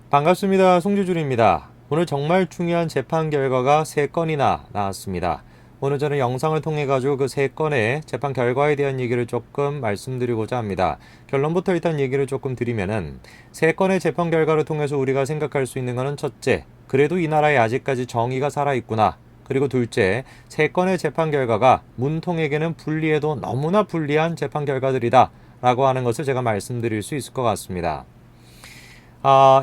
반갑습니다. 송주준입니다. 오늘 정말 중요한 재판 결과가 3건이나 나왔습니다. 오늘 저는 영상을 통해 가지고 그 3건의 재판 결과에 대한 얘기를 조금 말씀드리고자 합니다. 결론부터 일단 얘기를 조금 드리면은 3건의 재판 결과를 통해서 우리가 생각할 수 있는 것은 첫째, 그래도 이 나라에 아직까지 정의가 살아있구나. 그리고 둘째, 3건의 재판 결과가 문통에게는 불리해도 너무나 불리한 재판 결과들이다 라고 하는 것을 제가 말씀드릴 수 있을 것 같습니다.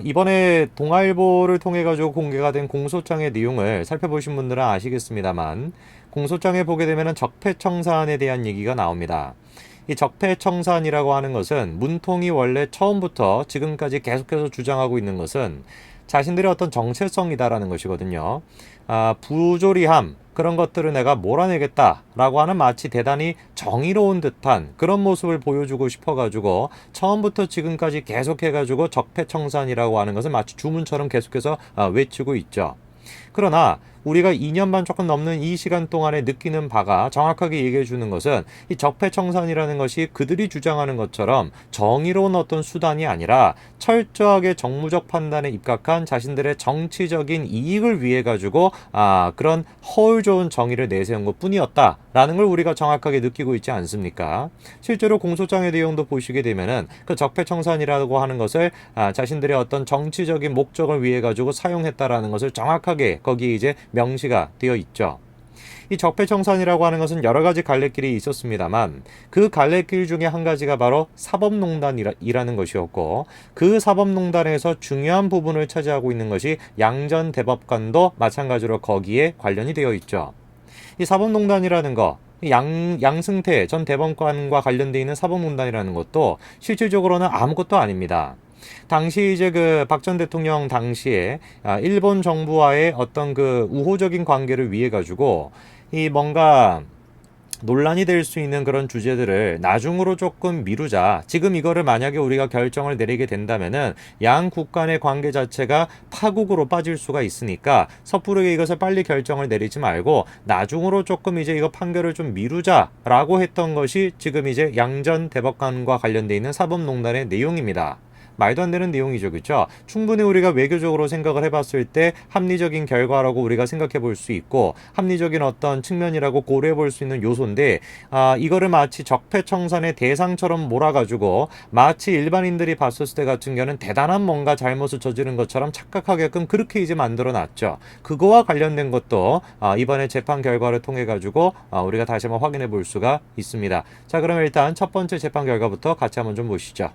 이번에 동아일보를 통해 가지고 공개가 된 공소장의 내용을 살펴보신 분들은 아시겠습니다만, 공소장에 보게 되면 적폐청산에 대한 얘기가 나옵니다. 이 적폐청산이라고 하는 것은 문통이 원래 처음부터 지금까지 계속해서 주장하고 있는 것은 자신들의 어떤 정체성이다라는 것이거든요. 부조리함, 그런 것들을 내가 몰아내겠다라고 하는 마치 대단히 정의로운 듯한 그런 모습을 보여주고 싶어가지고 처음부터 지금까지 계속해가지고 적폐청산이라고 하는 것을 마치 주문처럼 계속해서 외치고 있죠. 그러나 우리가 2년 반 조금 넘는 이 시간 동안에 느끼는 바가 정확하게 얘기해 주는 것은 이 적폐청산이라는 것이 그들이 주장하는 것처럼 정의로운 어떤 수단이 아니라 철저하게 정무적 판단에 입각한 자신들의 정치적인 이익을 위해 가지고 그런 허울 좋은 정의를 내세운 것 뿐이었다라는 걸 우리가 정확하게 느끼고 있지 않습니까? 실제로 공소장의 내용도 보시게 되면은 그 적폐청산이라고 하는 것을 자신들의 어떤 정치적인 목적을 위해 가지고 사용했다라는 것을 정확하게 거기에 이제 명시가 되어 있죠. 이 적폐청산이라고 하는 것은 여러 가지 갈래길이 있었습니다만 그 갈래길 중에 한 가지가 바로 사법농단이라는 것이었고, 그 사법농단에서 중요한 부분을 차지하고 있는 것이 양전대법관도 마찬가지로 거기에 관련이 되어 있죠. 이 사법농단이라는 거, 양승태 전 대법관과 관련되어 있는 사법농단이라는 것도 실질적으로는 아무것도 아닙니다. 당시 이제 그 박 전 대통령 당시에 일본 정부와의 어떤 그 우호적인 관계를 위해 가지고 이 뭔가 논란이 될 수 있는 그런 주제들을 나중으로 조금 미루자. 지금 이거를 만약에 우리가 결정을 내리게 된다면은 양국 간의 관계 자체가 파국으로 빠질 수가 있으니까 섣부르게 이것을 빨리 결정을 내리지 말고 나중으로 조금 이제 이거 판결을 좀 미루자라고 했던 것이 지금 이제 양전 대법관과 관련돼 있는 사법농단의 내용입니다. 말도 안 되는 내용이죠. 그렇죠? 충분히 우리가 외교적으로 생각을 해봤을 때 합리적인 결과라고 우리가 생각해 볼 수 있고 합리적인 어떤 측면이라고 고려해 볼 수 있는 요소인데 이거를 마치 적폐청산의 대상처럼 몰아가지고 마치 일반인들이 봤었을 때 같은 경우는 대단한 뭔가 잘못을 저지른 것처럼 착각하게끔 그렇게 이제 만들어 놨죠. 그거와 관련된 것도 이번에 재판 결과를 통해 가지고 우리가 다시 한번 확인해 볼 수가 있습니다. 자, 그러면 일단 첫 번째 재판 결과부터 같이 한번 좀 보시죠.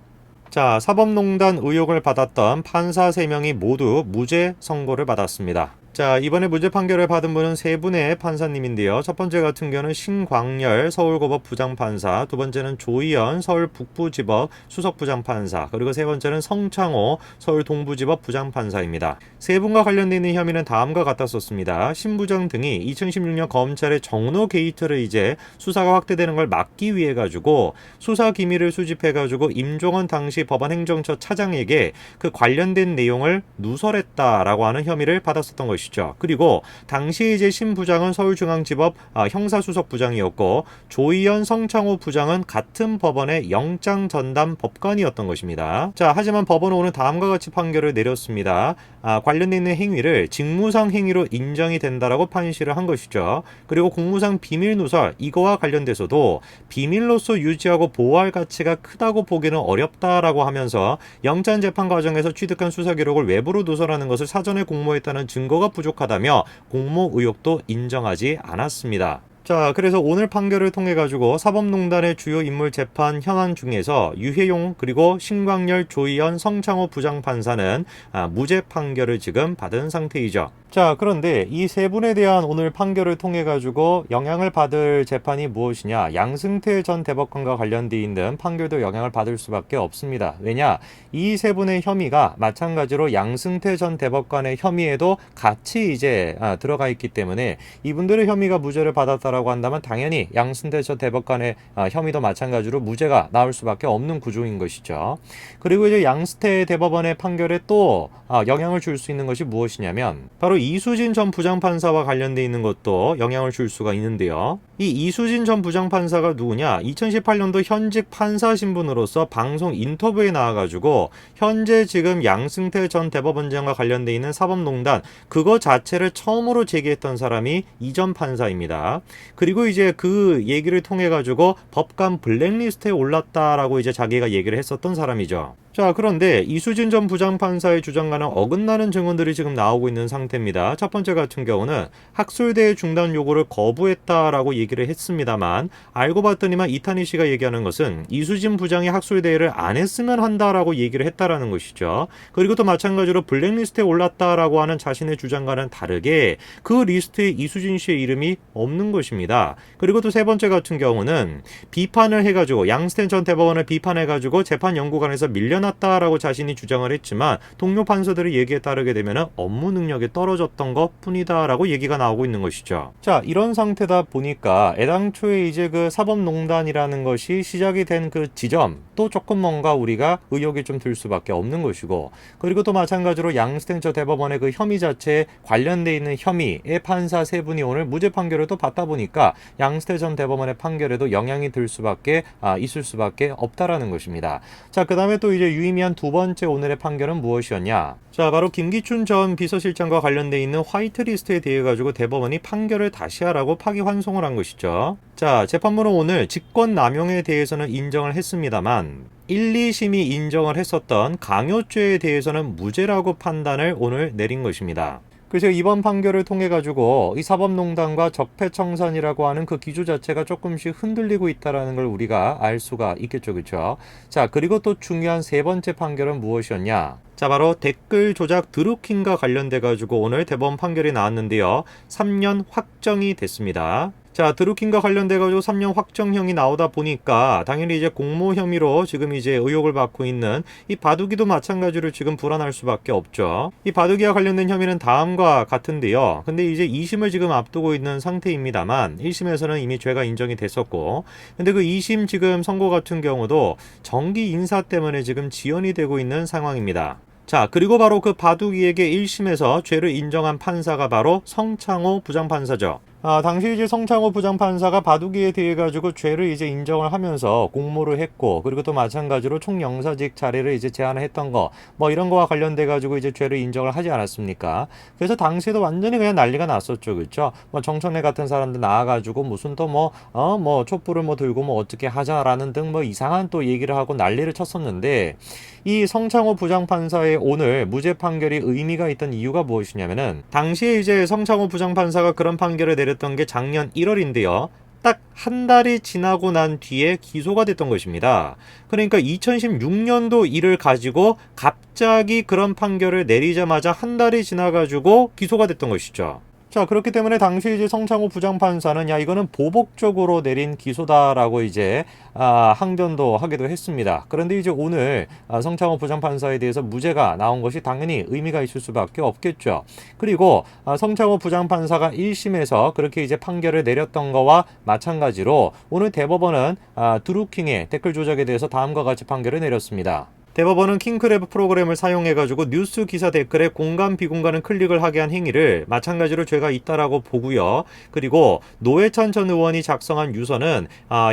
자, 사법농단 의혹을 받았던 판사 3명이 모두 무죄 선고를 받았습니다. 자, 이번에 무죄 판결을 받은 분은 3분의 판사님인데요. 첫 번째 같은 경우는 신광열 서울고법 부장판사, 두 번째는 조희연 서울 북부지법 수석부장판사, 그리고 세 번째는 성창호 서울 동부지법 부장판사입니다. 세 분과 관련되어 있는 혐의는 다음과 같았었습니다. 신 부장 등이 2016년 검찰의 정로 게이트를 이제 수사가 확대되는 걸 막기 위해 가지고 수사 기밀을 수집해 가지고 임종원 당시 법원행정처 차장에게 그 관련된 내용을 누설했다라고 하는 혐의를 받았었던 것이죠. 그리고 당시 이제 신 부장은 서울중앙지법 형사수석부장이었고 조희연 성창호 부장은 같은 법원의 영장 전담 법관이었던 것입니다. 자, 하지만 법원은 오늘 다음과 같이 판결을 내렸습니다. 관련돼 있는 행위를 직무상 행위로 인정이 된다라고 판시를 한 것이죠. 그리고 공무상 비밀 누설 이거와 관련돼서도 비밀로서 유지하고 보호할 가치가 크다고 보기는 어렵다라고 하면서 영장 재판 과정에서 취득한 수사 기록을 외부로 누설하는 것을 사전에 공모했다는 증거가 부족하다며 공모 의혹도 인정하지 않았습니다. 자, 그래서 오늘 판결을 통해 가지고 사법농단의 주요 인물 재판 현안 중에서 유해용 그리고 신광열 조희연 성창호 부장판사는 무죄 판결을 지금 받은 상태이죠. 자, 그런데 이 세 분에 대한 오늘 판결을 통해 가지고 영향을 받을 재판이 무엇이냐? 양승태 전 대법관과 관련돼 있는 판결도 영향을 받을 수밖에 없습니다. 왜냐? 이 세 분의 혐의가 마찬가지로 양승태 전 대법관의 혐의에도 같이 이제 들어가 있기 때문에 이분들의 혐의가 무죄를 받았다라고 판사라고 한다면 당연히 양승태 전 대법관의 혐의도 마찬가지로 무죄가 나올 수밖에 없는 구조인 것이죠. 그리고 이제 양승태 대법원의 판결에 또 영향을 줄 수 있는 것이 무엇이냐면 바로 이수진 전 부장판사와 관련돼 있는 것도 영향을 줄 수가 있는데요. 이 이수진 전 부장판사가 누구냐? 2018년도 현직 판사 신분으로서 방송 인터뷰에 나와가지고 현재 지금 양승태 전 대법원장과 관련돼 있는 사법농단 그거 자체를 처음으로 제기했던 사람이 이 전 판사입니다. 그리고 이제 그 얘기를 통해 가지고 법관 블랙리스트에 올랐다라고 이제 자기가 얘기를 했었던 사람이죠. 자, 그런데 이수진 전 부장판사의 주장과는 어긋나는 증언들이 지금 나오고 있는 상태입니다. 첫 번째 같은 경우는 학술대회 중단 요구를 거부했다라고 얘기를 했습니다만 알고 봤더니만 이탄희 씨가 얘기하는 것은 이수진 부장이 학술대회를 안 했으면 한다라고 얘기를 했다라는 것이죠. 그리고 또 마찬가지로 블랙리스트에 올랐다라고 하는 자신의 주장과는 다르게 그 리스트에 이수진 씨의 이름이 없는 것입니다. 그리고 또 세 번째 같은 경우는 비판을 해가지고 양승태 전 대법원을 비판해가지고 재판 연구관에서 밀려났다라고 자신이 주장을 했지만 동료 판사들의 얘기에 따르게 되면 업무 능력이 떨어졌던 것 뿐이다라고 얘기가 나오고 있는 것이죠. 자, 이런 상태다 보니까 애당초에 이제 그 사법농단이라는 것이 시작이 된 그 지점 또 조금 뭔가 우리가 의혹이 좀 들 수밖에 없는 것이고, 그리고 또 마찬가지로 양승태 전 대법원의 그 혐의 자체에 관련돼 있는 혐의의 판사 세 분이 오늘 무죄 판결을 또 받다 보니까 양승태 전 대법원의 판결에도 영향이 들 수밖에 있을 수밖에 없다라는 것입니다. 자, 그 다음에 또 이제 유의미한 두 번째 오늘의 판결은 무엇이었냐? 자, 바로 김기춘 전 비서실장과 관련돼 있는 화이트리스트에 대해 가지고 대법원이 판결을 다시 하라고 파기환송을 한 것이죠. 자, 재판부는 오늘 직권남용에 대해서는 인정을 했습니다만 1, 2심이 인정을 했었던 강요죄에 대해서는 무죄라고 판단을 오늘 내린 것입니다. 그래서 이번 판결을 통해 가지고 이 사법농단과 적폐청산이라고 하는 그 기조 자체가 조금씩 흔들리고 있다라는 걸 우리가 알 수가 있겠죠, 그렇죠? 자, 그리고 또 중요한 세 번째 판결은 무엇이었냐? 자, 바로 댓글 조작 드루킹과 관련돼 가지고 오늘 대법원 판결이 나왔는데요. 3년 확정이 됐습니다. 자, 드루킹과 관련돼가지고 3년 확정형이 나오다 보니까 당연히 이제 공모 혐의로 지금 이제 의혹을 받고 있는 이 바둑이도 마찬가지로 지금 불안할 수밖에 없죠. 이 바둑이와 관련된 혐의는 다음과 같은데요. 근데 이제 2심을 지금 앞두고 있는 상태입니다만 1심에서는 이미 죄가 인정이 됐었고, 근데 그 2심 지금 선고 같은 경우도 정기 인사 때문에 지금 지연이 되고 있는 상황입니다. 자, 그리고 바로 그 바둑이에게 1심에서 죄를 인정한 판사가 바로 성창호 부장판사죠. 당시 이제 성창호 부장판사가 바둑이에 대해 가지고 죄를 이제 인정을 하면서 공모를 했고, 그리고 또 마찬가지로 총영사직 자리를 이제 제안을 했던 거, 뭐 이런 거와 관련돼 가지고 이제 죄를 인정을 하지 않았습니까? 그래서 당시에도 완전히 그냥 난리가 났었죠, 그렇죠? 뭐 정청래 같은 사람들 나와가지고 무슨 또 뭐 촛불을 뭐 들고 뭐 어떻게 하자라는 등 뭐 이상한 또 얘기를 하고 난리를 쳤었는데, 이 성창호 부장판사의 오늘 무죄 판결이 의미가 있던 이유가 무엇이냐면은 당시에 이제 성창호 부장판사가 그런 판결을 내렸던 게 작년 1월인데요. 딱 한 달이 지나고 난 뒤에 기소가 됐던 것입니다. 그러니까 2016년도 일을 가지고 갑자기 그런 판결을 내리자마자 한 달이 지나가지고 기소가 됐던 것이죠. 자, 그렇기 때문에 당시 이제 성창호 부장판사는 야, 이거는 보복적으로 내린 기소다라고 이제 항변도 하기도 했습니다. 그런데 이제 오늘 성창호 부장판사에 대해서 무죄가 나온 것이 당연히 의미가 있을 수밖에 없겠죠. 그리고 성창호 부장판사가 1심에서 그렇게 이제 판결을 내렸던 거와 마찬가지로 오늘 대법원은 드루킹의 댓글 조작에 대해서 다음과 같이 판결을 내렸습니다. 대법원은 킹크랩 프로그램을 사용해가지고 뉴스 기사 댓글에 공감 비공감을 클릭을 하게 한 행위를 마찬가지로 죄가 있다라고 보고요. 그리고 노회찬 전 의원이 작성한 유서는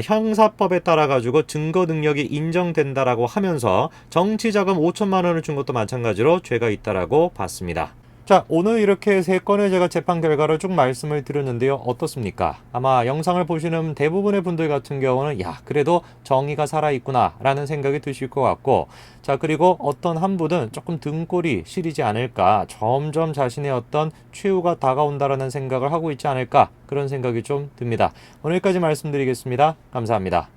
형사법에 따라가지고 증거 능력이 인정된다라고 하면서 정치자금 5천만 원을 준 것도 마찬가지로 죄가 있다라고 봤습니다. 자, 오늘 이렇게 세 건의 제가 재판 결과를 쭉 말씀을 드렸는데요. 어떻습니까? 아마 영상을 보시는 대부분의 분들 같은 경우는 야, 그래도 정의가 살아있구나 라는 생각이 드실 것 같고, 자, 그리고 어떤 한 분은 조금 등골이 시리지 않을까, 점점 자신의 어떤 최후가 다가온다라는 생각을 하고 있지 않을까, 그런 생각이 좀 듭니다. 오늘까지 말씀드리겠습니다. 감사합니다.